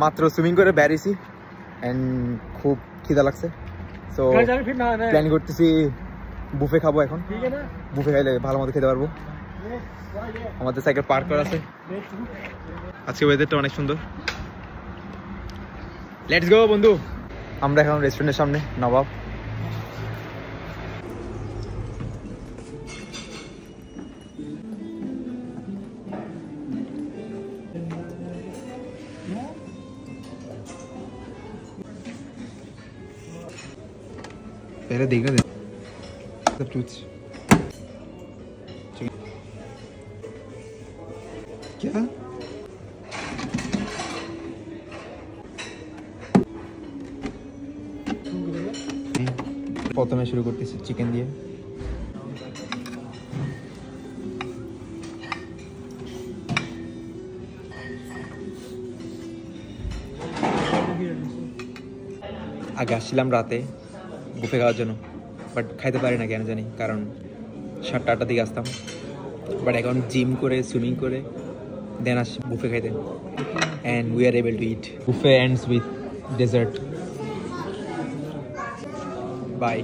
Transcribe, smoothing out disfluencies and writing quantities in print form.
মাত্র সুইমিং করে বেরিয়েছি এন্ড খুব খিদা লাগছে, সো প্ল্যান করতেছি বুফে খাবো এখন। বুফে খাইলে ভালো মতো খেতে পারবো। আমাদের সাইকেল পার্ক করা আছে। আজকে ওয়েদারটা অনেক সুন্দর। লেটস গো বন্ধু। আমরা এখন রেস্টুরেন্টের সামনে, নবাব। पहले देखना दे सब कुछ क्या प्रथमे शुरू करतेছি চিকেন দিয়ে। আগে আসছিলাম রাতে বুফে খাওয়ার জন্য, বাট খাইতে পারি না কেন জানি, কারণ 7টা-8টার দিকে আসতাম। বাট এখন জিম করে সুইমিং করে দেন আসছি বুফে খাইতে, and we are able to eat. Buffet ends with dessert. By.